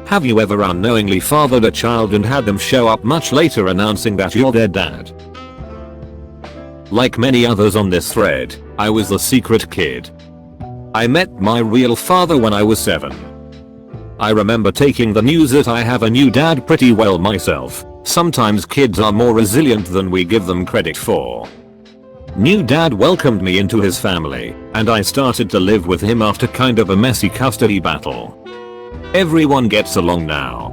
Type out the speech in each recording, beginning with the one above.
Have you ever unknowingly fathered a child and had them show up much later announcing that you're their dad? Like many others on this thread, I was the secret kid. I met my real father when I was 7. I remember taking the news that I have a new dad pretty well myself. Sometimes kids are more resilient than we give them credit for. New dad welcomed me into his family, and I started to live with him after kind of a messy custody battle. Everyone gets along now.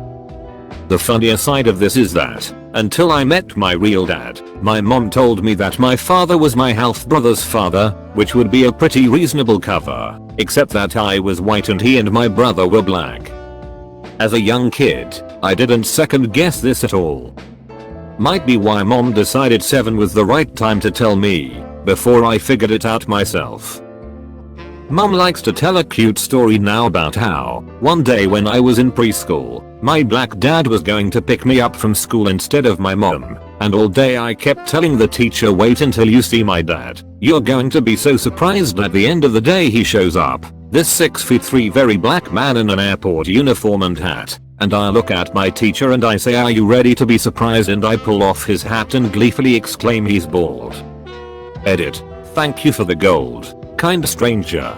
The funnier side of this is that, until I met my real dad, my mom told me that my father was my half brother's father, which would be a pretty reasonable cover, except that I was white and he and my brother were black. As a young kid, I didn't second guess this at all. Might be why mom decided 7 was the right time to tell me, before I figured it out myself. Mom likes to tell a cute story now about how, one day when I was in preschool, my black dad was going to pick me up from school instead of my mom, and all day I kept telling the teacher, wait until you see my dad, you're going to be so surprised. At the end of the day he shows up, this 6'3" very black man in an airport uniform and hat, and I look at my teacher and I say, are you ready to be surprised? And I pull off his hat and gleefully exclaim, he's bald. Edit. Thank you for the gold, kind stranger.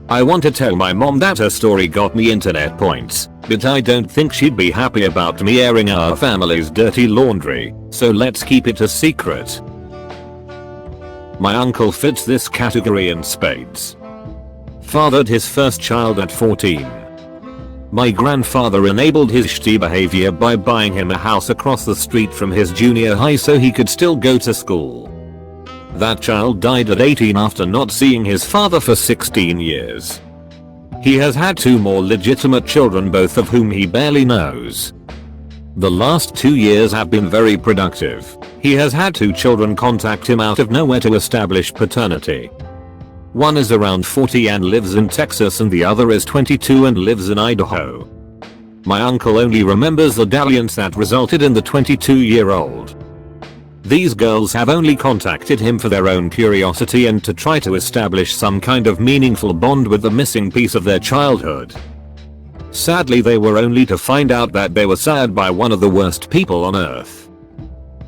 I want to tell my mom that her story got me internet points, but I don't think she'd be happy about me airing our family's dirty laundry, so let's keep it a secret. My uncle fits this category in spades. Fathered his first child at 14. My grandfather enabled his shitty behavior by buying him a house across the street from his junior high so he could still go to school. That child died at 18 after not seeing his father for 16 years. He has had 2 more legitimate children, both of whom he barely knows. The last 2 years have been very productive. He has had 2 children contact him out of nowhere to establish paternity. One is around 40 and lives in Texas, and the other is 22 and lives in Idaho. My uncle only remembers the dalliance that resulted in the 22-year-old. These girls have only contacted him for their own curiosity and to try to establish some kind of meaningful bond with the missing piece of their childhood. Sadly, they were only to find out that they were sad by one of the worst people on earth.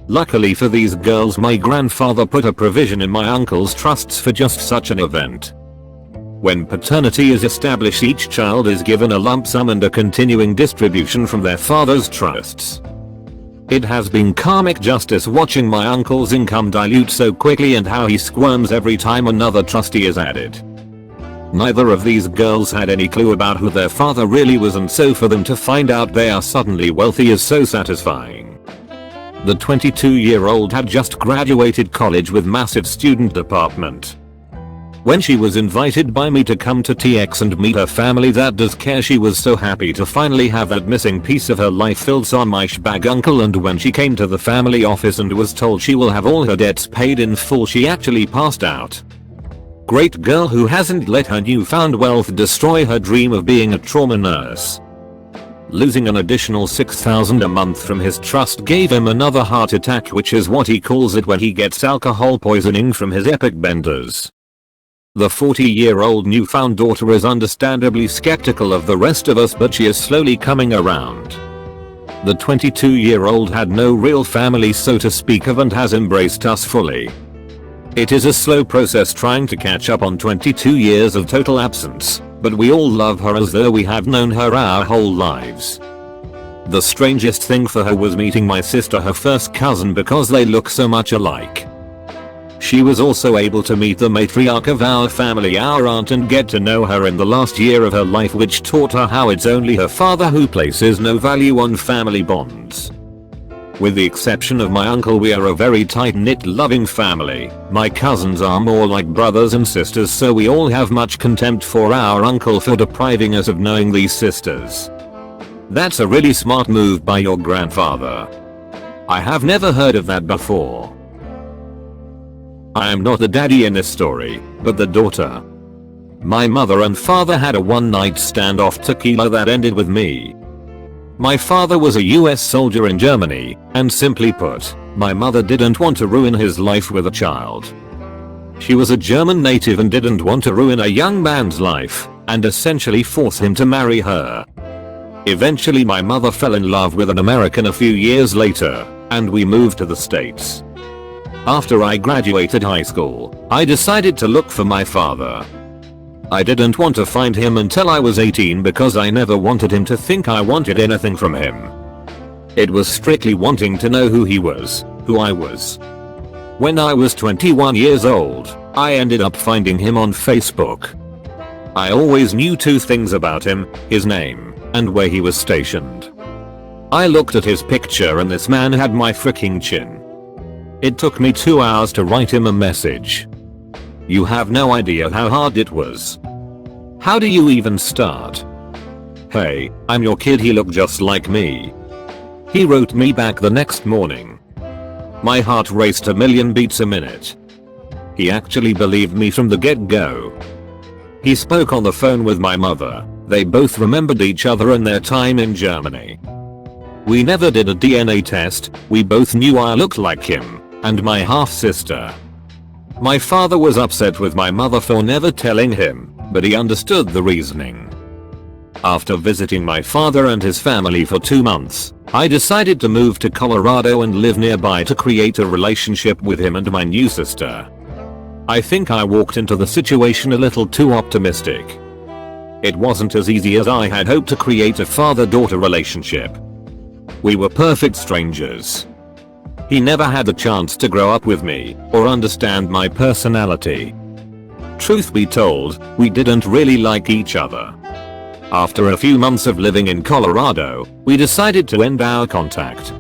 Luckily for these girls, my grandfather put a provision in my uncle's trusts for just such an event. When paternity is established, each child is given a lump sum and a continuing distribution from their father's trusts. It has been karmic justice watching my uncle's income dilute so quickly and how he squirms every time another trustee is added. Neither of these girls had any clue about who their father really was, and so for them to find out they are suddenly wealthy is so satisfying. The 22-year-old had just graduated college with massive student apartment. When she was invited by me to come to TX and meet her family that does care, she was so happy to finally have that missing piece of her life filled. So my shbag uncle, and when she came to the family office and was told she will have all her debts paid in full, she actually passed out. Great girl who hasn't let her newfound wealth destroy her dream of being a trauma nurse. Losing an additional $6,000 a month from his trust gave him another heart attack, which is what he calls it when he gets alcohol poisoning from his epic benders. The 40-year-old newfound daughter is understandably skeptical of the rest of us, but she is slowly coming around. The 22-year-old had no real family so to speak of and has embraced us fully. It is a slow process trying to catch up on 22 years of total absence, but we all love her as though we have known her our whole lives. The strangest thing for her was meeting my sister, her first cousin, because they look so much alike. She was also able to meet the matriarch of our family, our aunt, and get to know her in the last year of her life, which taught her how it's only her father who places no value on family bonds. With the exception of my uncle, we are a very tight-knit, loving family. My cousins are more like brothers and sisters, so we all have much contempt for our uncle for depriving us of knowing these sisters. That's a really smart move by your grandfather. I have never heard of that before. I am not the daddy in this story, but the daughter. My mother and father had a one-night standoff tequila that ended with me. My father was a US soldier in Germany, and simply put, my mother didn't want to ruin his life with a child. She was a German native and didn't want to ruin a young man's life, and essentially force him to marry her. Eventually my mother fell in love with an American a few years later, and we moved to the States. After I graduated high school, I decided to look for my father. I didn't want to find him until I was 18 because I never wanted him to think I wanted anything from him. It was strictly wanting to know who he was, who I was. When I was 21 years old, I ended up finding him on Facebook. I always knew two things about him, his name, and where he was stationed. I looked at his picture and this man had my freaking chin. It took me 2 hours to write him a message. You have no idea how hard it was. How do you even start? Hey, I'm your kid, he looked just like me. He wrote me back the next morning. My heart raced a million beats a minute. He actually believed me from the get-go. He spoke on the phone with my mother. They both remembered each other and their time in Germany. We never did a DNA test, we both knew I looked like him, and my half-sister. My father was upset with my mother for never telling him, but he understood the reasoning. After visiting my father and his family for 2 months, I decided to move to Colorado and live nearby to create a relationship with him and my new sister. I think I walked into the situation a little too optimistic. It wasn't as easy as I had hoped to create a father-daughter relationship. We were perfect strangers. He never had the chance to grow up with me or understand my personality. Truth be told, we didn't really like each other. After a few months of living in Colorado, we decided to end our contact.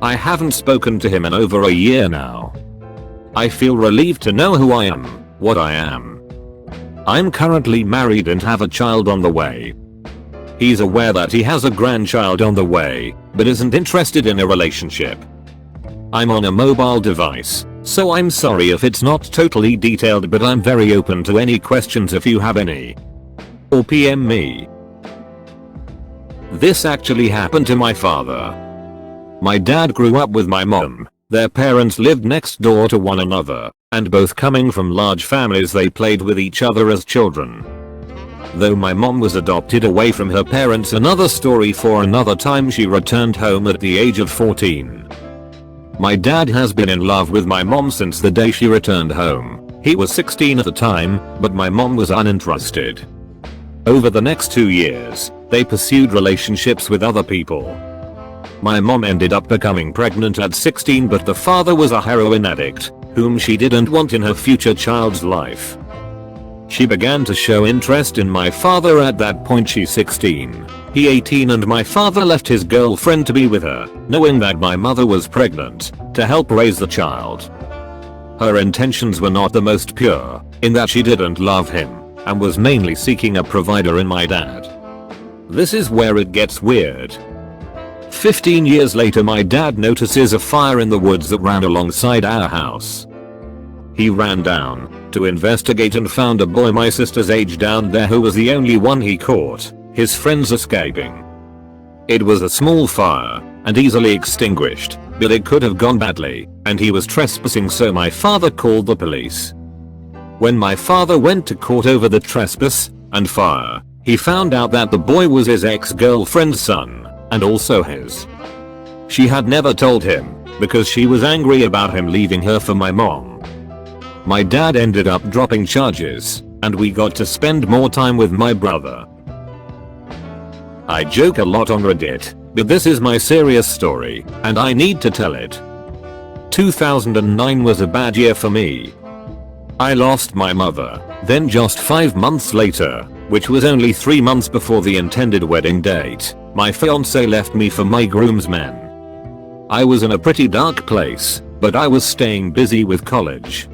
I haven't spoken to him in over a year now. I feel relieved to know who I am, what I am. I'm currently married and have a child on the way. He's aware that he has a grandchild on the way, but isn't interested in a relationship. I'm on a mobile device, so I'm sorry if it's not totally detailed, but I'm very open to any questions if you have any. Or PM me. This actually happened to my father. My dad grew up with my mom. Their parents lived next door to one another, and both coming from large families, they played with each other as children. Though my mom was adopted away from her parents, another story for another time, she returned home at the age of 14. My dad has been in love with my mom since the day she returned home. He was 16 at the time, but my mom was uninterested. Over the next 2 years, they pursued relationships with other people. My mom ended up becoming pregnant at 16, but the father was a heroin addict, whom she didn't want in her future child's life. She began to show interest in my father at that point. She's 16, he 18, and my father left his girlfriend to be with her, knowing that my mother was pregnant, to help raise the child. Her intentions were not the most pure, in that she didn't love him, and was mainly seeking a provider in my dad. This is where it gets weird. 15 years later, my dad notices a fire in the woods that ran alongside our house. He ran down to investigate and found a boy my sister's age down there who was the only one he caught, his friends escaping. It was a small fire and easily extinguished, but it could have gone badly, and he was trespassing, so my father called the police. When my father went to court over the trespass and fire, he found out that the boy was his ex-girlfriend's son, and also his. She had never told him, because she was angry about him leaving her for my mom. My dad ended up dropping charges, and we got to spend more time with my brother. I joke a lot on Reddit, but this is my serious story, and I need to tell it. 2009 was a bad year for me. I lost my mother, then just 5 months later, which was only 3 months before the intended wedding date, my fiancé left me for my groomsmen. I was in a pretty dark place, but I was staying busy with college.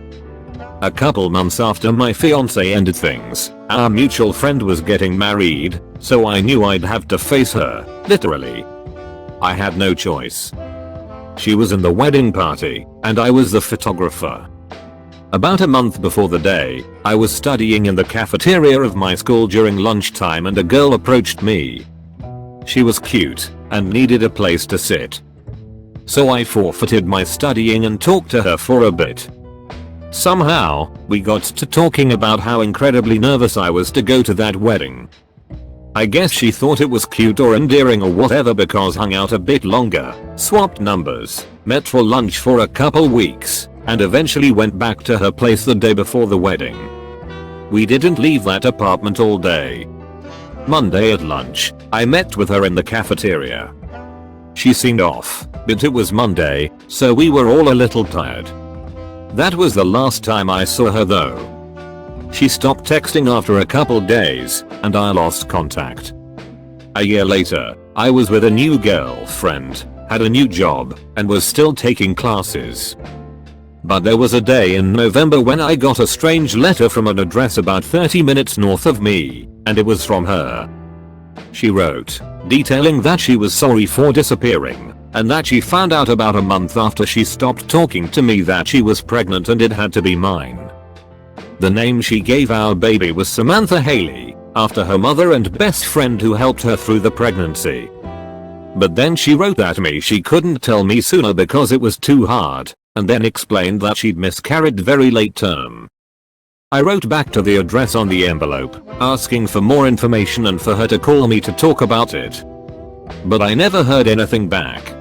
A couple months after my fiancé ended things, our mutual friend was getting married, so I knew I'd have to face her, literally. I had no choice. She was in the wedding party, and I was the photographer. About a month before the day, I was studying in the cafeteria of my school during lunchtime, and a girl approached me. She was cute and needed a place to sit. So I forfeited my studying and talked to her for a bit. Somehow, we got to talking about how incredibly nervous I was to go to that wedding. I guess she thought it was cute or endearing or whatever because hung out a bit longer, swapped numbers, met for lunch for a couple weeks, and eventually went back to her place the day before the wedding. We didn't leave that apartment all day. Monday at lunch, I met with her in the cafeteria. She seemed off, but it was Monday, so we were all a little tired. That was the last time I saw her though. She stopped texting after a couple days, and I lost contact. A year later, I was with a new girlfriend, had a new job, and was still taking classes. But there was a day in November when I got a strange letter from an address about 30 minutes north of me, and it was from her. She wrote, detailing that she was sorry for disappearing, and that she found out about a month after she stopped talking to me that she was pregnant and it had to be mine. The name she gave our baby was Samantha Haley, after her mother and best friend who helped her through the pregnancy. But then she wrote at me she couldn't tell me sooner because it was too hard, and then explained that she'd miscarried very late term. I wrote back to the address on the envelope, asking for more information and for her to call me to talk about it. But I never heard anything back.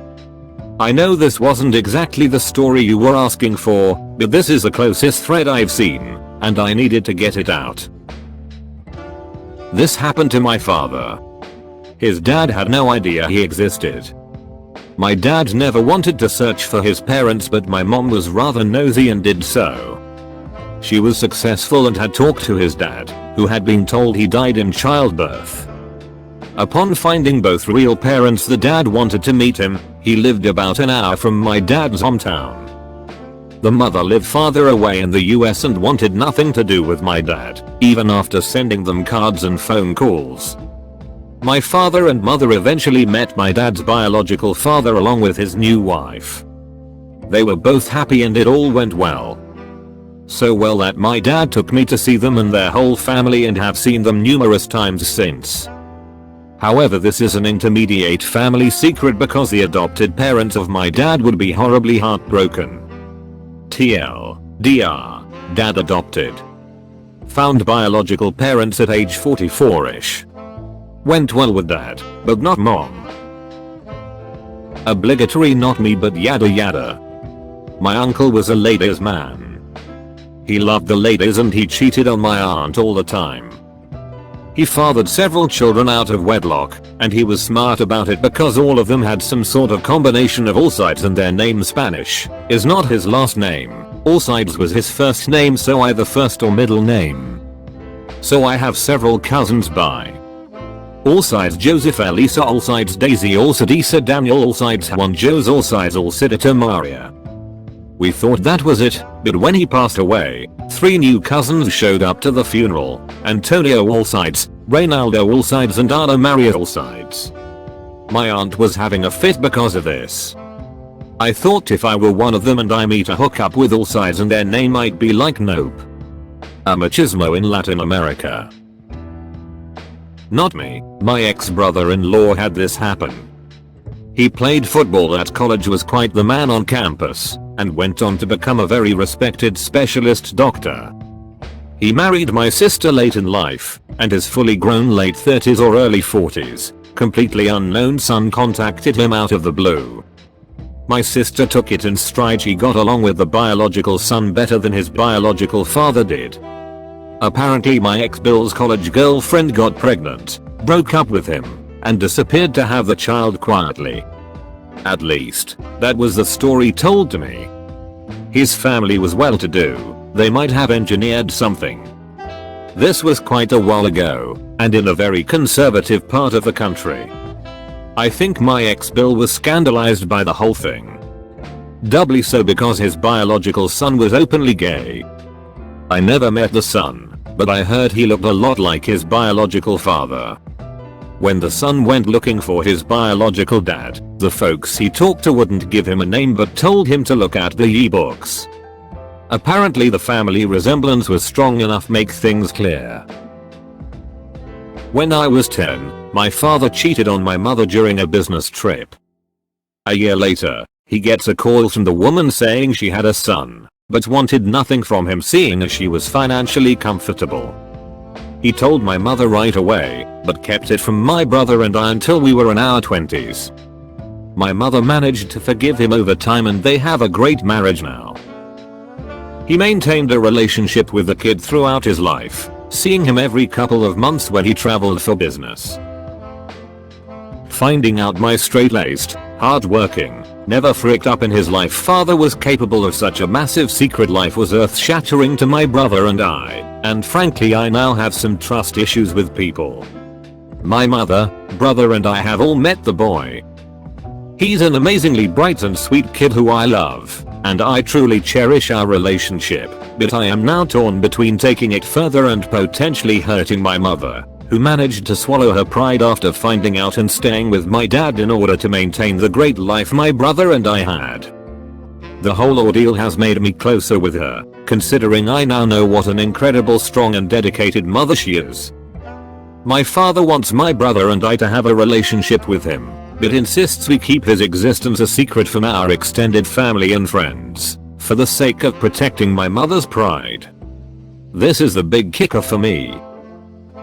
I know this wasn't exactly the story you were asking for, but this is the closest thread I've seen, and I needed to get it out. This happened to my father. His dad had no idea he existed. My dad never wanted to search for his parents, but my mom was rather nosy and did so. She was successful and had talked to his dad, who had been told he died in childbirth. Upon finding both real parents, the dad wanted to meet him. He lived about an hour from my dad's hometown. The mother lived farther away in the US and wanted nothing to do with my dad, even after sending them cards and phone calls. My father and mother eventually met my dad's biological father along with his new wife. They were both happy and it all went well. So well that my dad took me to see them and their whole family and have seen them numerous times since. However, this is an intermediate family secret because the adopted parents of my dad would be horribly heartbroken. TLDR, dad adopted. Found biological parents at age 44ish. Went well with dad, but not mom. Obligatory not me but yada yada. My uncle was a ladies' man. He loved the ladies and he cheated on my aunt all the time. He fathered several children out of wedlock, and he was smart about it because all of them had some sort of combination of all sides and their name Spanish is not his last name. All sides was his first name, so either first or middle name. So I have several cousins by all sides Joseph, Elisa, all sides Daisy, all Sadisa, Daniel, all sides Juan, Jose, all sides Alcidita, Maria. We thought that was it, but when he passed away, 3 new cousins showed up to the funeral: Antonio Allsides, Reynaldo Allsides, and Ana Maria Allsides. My aunt was having a fit because of this. I thought if I were one of them and I meet a hookup with Allsides and their name might be like Nope, a machismo in Latin America. Not me, my ex-brother-in-law had this happen. He played football at college, was quite the man on campus, and went on to become a very respected specialist doctor. He married my sister late in life, and his fully grown late 30s or early 40s, completely unknown son contacted him out of the blue. My sister took it in stride. She got along with the biological son better than his biological father did. Apparently my ex-Bill's college girlfriend got pregnant, broke up with him, and disappeared to have the child quietly. At least, that was the story told to me. His family was well-to-do. They might have engineered something. This was quite a while ago, and in a very conservative part of the country. I think my ex-Bill was scandalized by the whole thing. Doubly so because his biological son was openly gay. I never met the son, but I heard he looked a lot like his biological father. When the son went looking for his biological dad, the folks he talked to wouldn't give him a name but told him to look at the yearbooks. Apparently the family resemblance was strong enough to make things clear. When I was 10, my father cheated on my mother during a business trip. A year later, he gets a call from the woman saying she had a son, but wanted nothing from him seeing as she was financially comfortable. He told my mother right away, but kept it from my brother and I until we were in our 20s. My mother managed to forgive him over time and they have a great marriage now. He maintained a relationship with the kid throughout his life, seeing him every couple of months when he traveled for business. Finding out my straight-laced, hard-working, never freaked up in his life father was capable of such a massive secret life was earth-shattering to my brother and I, and frankly I now have some trust issues with people. My mother, brother and I have all met the boy. He's an amazingly bright and sweet kid who I love, and I truly cherish our relationship, but I am now torn between taking it further and potentially hurting my mother, who managed to swallow her pride after finding out and staying with my dad in order to maintain the great life my brother and I had. The whole ordeal has made me closer with her, considering I now know what an incredible strong and dedicated mother she is. My father wants my brother and I to have a relationship with him, but insists we keep his existence a secret from our extended family and friends, for the sake of protecting my mother's pride. This is the big kicker for me.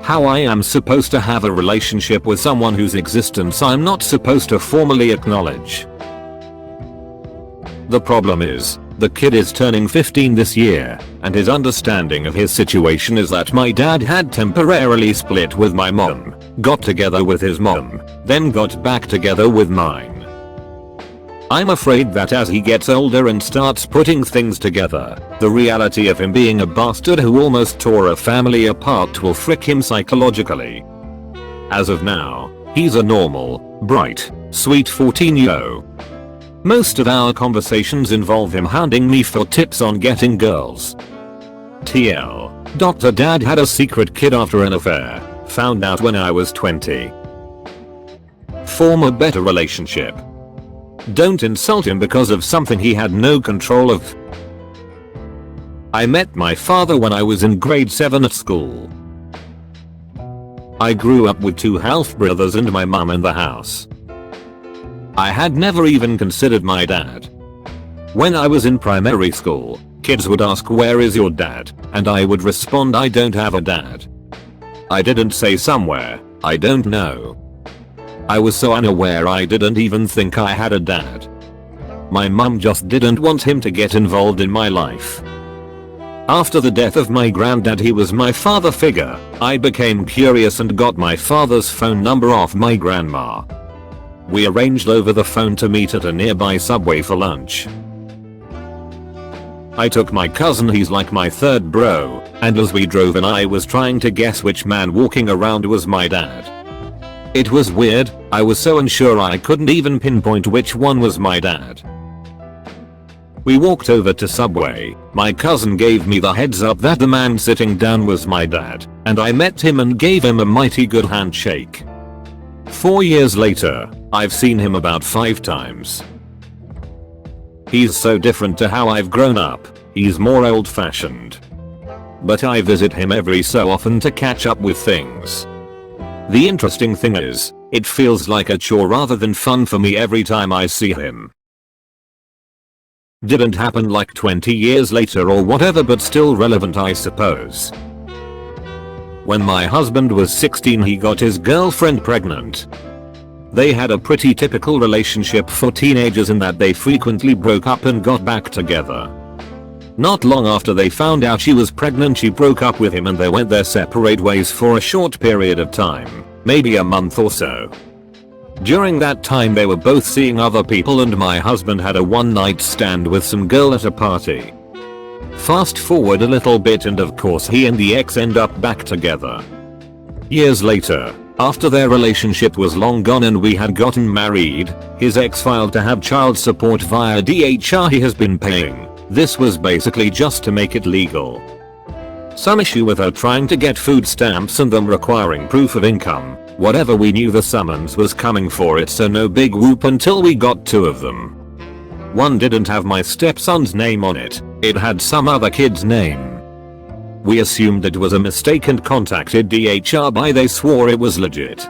How I am supposed to have a relationship with someone whose existence I'm not supposed to formally acknowledge. The problem is, the kid is turning 15 this year, and his understanding of his situation is that my dad had temporarily split with my mom, got together with his mom, then got back together with mine. I'm afraid that as he gets older and starts putting things together, the reality of him being a bastard who almost tore a family apart will frick him psychologically. As of now, he's a normal, bright, sweet 14-year-old. Most of our conversations involve him hounding me for tips on getting girls. TL. Dr. Dad had a secret kid after an affair, found out when I was 20. Form a better relationship. Don't insult him because of something he had no control of. I met my father when I was in grade 7 at school. I grew up with 2 half-brothers and my mum in the house. I had never even considered my dad. When I was in primary school, kids would ask where is your dad, and I would respond I don't have a dad. I didn't say somewhere, I don't know. I was so unaware I didn't even think I had a dad. My mum just didn't want him to get involved in my life. After the death of my granddad, he was my father figure. I became curious and got my father's phone number off my grandma. We arranged over the phone to meet at a nearby Subway for lunch. I took my cousin, he's like my third bro, and as we drove in I was trying to guess which man walking around was my dad. It was weird, I was so unsure I couldn't even pinpoint which one was my dad. We walked over to Subway, my cousin gave me the heads up that the man sitting down was my dad, and I met him and gave him a mighty good handshake. 4 years later, I've seen him about 5 times. He's so different to how I've grown up, he's more old-fashioned. But I visit him every so often to catch up with things. The interesting thing is, it feels like a chore rather than fun for me every time I see him. Didn't happen like 20 years later or whatever, but still relevant I suppose. When my husband was 16 he got his girlfriend pregnant. They had a pretty typical relationship for teenagers in that they frequently broke up and got back together. Not long after they found out she was pregnant she broke up with him and they went their separate ways for a short period of time, maybe a month or so. During that time they were both seeing other people and my husband had a one-night stand with some girl at a party. Fast forward a little bit and of course he and the ex end up back together. Years later, after their relationship was long gone and we had gotten married, his ex filed to have child support via DHR he has been paying. This was basically just to make it legal. Some issue with her trying to get food stamps and them requiring proof of income. Whatever, we knew the summons was coming for it, so no big whoop until we got 2 of them. One didn't have my stepson's name on it, it had some other kid's name. We assumed it was a mistake and contacted DHR, but they swore it was legit.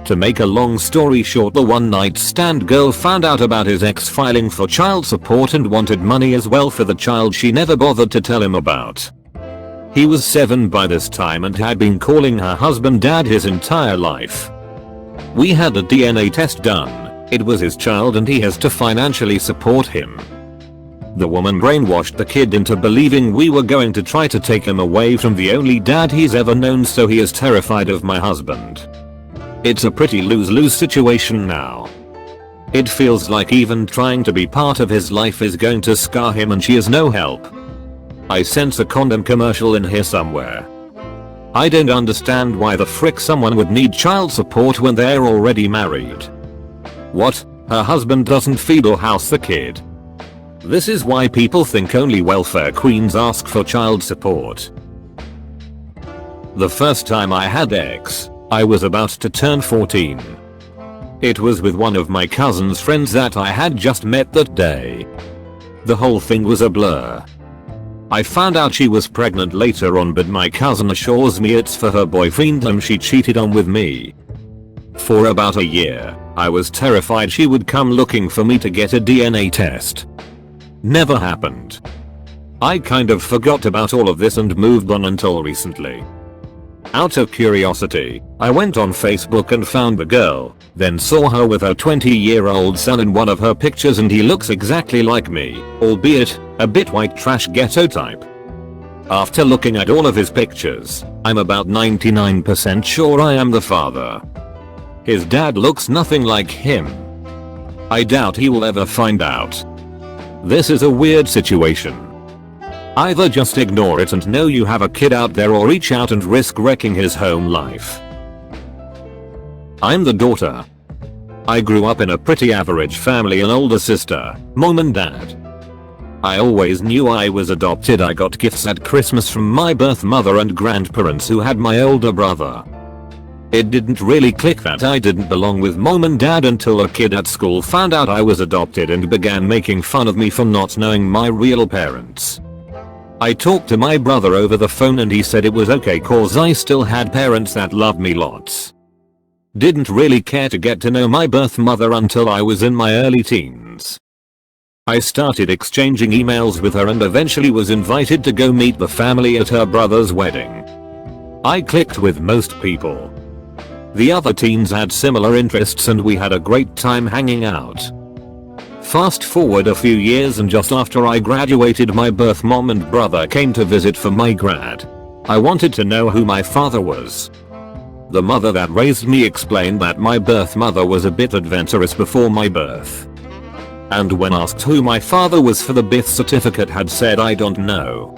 To make a long story short, the one night stand girl found out about his ex filing for child support and wanted money as well for the child she never bothered to tell him about. He was 7 by this time and had been calling her husband dad his entire life. We had a DNA test done. It was his child and he has to financially support him. The woman brainwashed the kid into believing we were going to try to take him away from the only dad he's ever known, so he is terrified of my husband. It's a pretty lose-lose situation now. It feels like even trying to be part of his life is going to scar him and she is no help. I sense a condom commercial in here somewhere. I don't understand why the frick someone would need child support when they're already married. What? Her husband doesn't feed or house the kid? This is why people think only welfare queens ask for child support. The first time I had sex, I was about to turn 14. It was with one of my cousin's friends that I had just met that day. The whole thing was a blur. I found out she was pregnant later on, but my cousin assures me it's for her boyfriend whom she cheated on with me. For about a year, I was terrified she would come looking for me to get a DNA test. Never happened. I kind of forgot about all of this and moved on until recently. Out of curiosity, I went on Facebook and found the girl, then saw her with her 20-year-old son in one of her pictures and he looks exactly like me, albeit a bit white trash ghetto type. After looking at all of his pictures, I'm about 99% sure I am the father. His dad looks nothing like him. I doubt he will ever find out. This is a weird situation. Either just ignore it and know you have a kid out there, or reach out and risk wrecking his home life. I'm the daughter. I grew up in a pretty average family, an older sister, mom and dad. I always knew I was adopted. I got gifts at Christmas from my birth mother and grandparents who had my older brother. It didn't really click that I didn't belong with mom and dad until a kid at school found out I was adopted and began making fun of me for not knowing my real parents. I talked to my brother over the phone and he said it was okay cause I still had parents that loved me lots. Didn't really care to get to know my birth mother until I was in my early teens. I started exchanging emails with her and eventually was invited to go meet the family at her brother's wedding. I clicked with most people. The other teens had similar interests and we had a great time hanging out. Fast forward a few years and just after I graduated, my birth mom and brother came to visit for my grad. I wanted to know who my father was. The mother that raised me explained that my birth mother was a bit adventurous before my birth. And when asked who my father was for the birth certificate had said I don't know.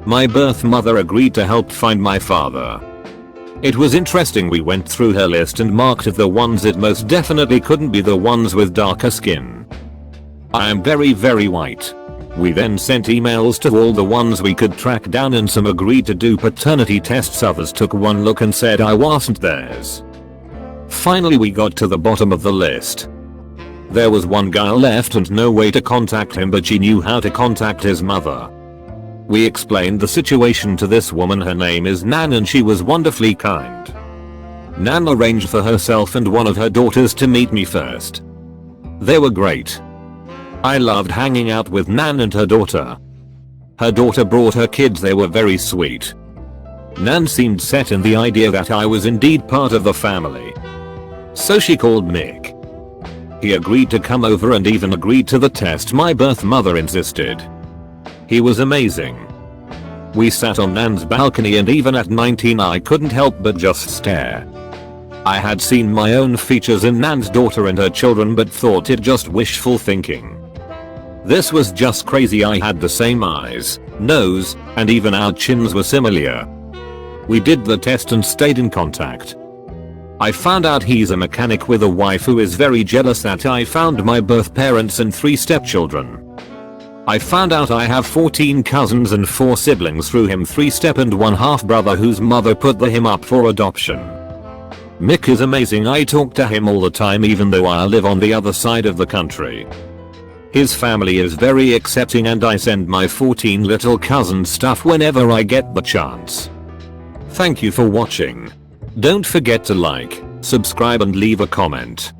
My birth mother agreed to help find my father. It was interesting. We went through her list and marked the ones it most definitely couldn't be the ones with darker skin. I am very white. We then sent emails to all the ones we could track down and some agreed to do paternity tests. Others took one look and said I wasn't theirs. Finally we got to the bottom of the list. There was one guy left and no way to contact him, but she knew how to contact his mother. We explained the situation to this woman. Her name is Nan and she was wonderfully kind. Nan arranged for herself and one of her daughters to meet me first. They were great. I loved hanging out with Nan and her daughter. Her daughter brought her kids. They were very sweet. Nan seemed set in the idea that I was indeed part of the family. So she called Nick. He agreed to come over and even agreed to the test my birth mother insisted. He was amazing. We sat on Nan's balcony and even at 19 I couldn't help but just stare. I had seen my own features in Nan's daughter and her children but thought it just wishful thinking. This was just crazy. I had the same eyes, nose, and even our chins were similar. We did the test and stayed in contact. I found out he's a mechanic with a wife who is very jealous that I found my birth parents and 3 stepchildren. I found out I have 14 cousins and 4 siblings through him, 3 step and 1 half brother whose mother put him up for adoption. Mick is amazing. I talk to him all the time even though I live on the other side of the country. His family is very accepting and I send my 14 little cousins stuff whenever I get the chance. Thank you for watching. Don't forget to like, subscribe and leave a comment.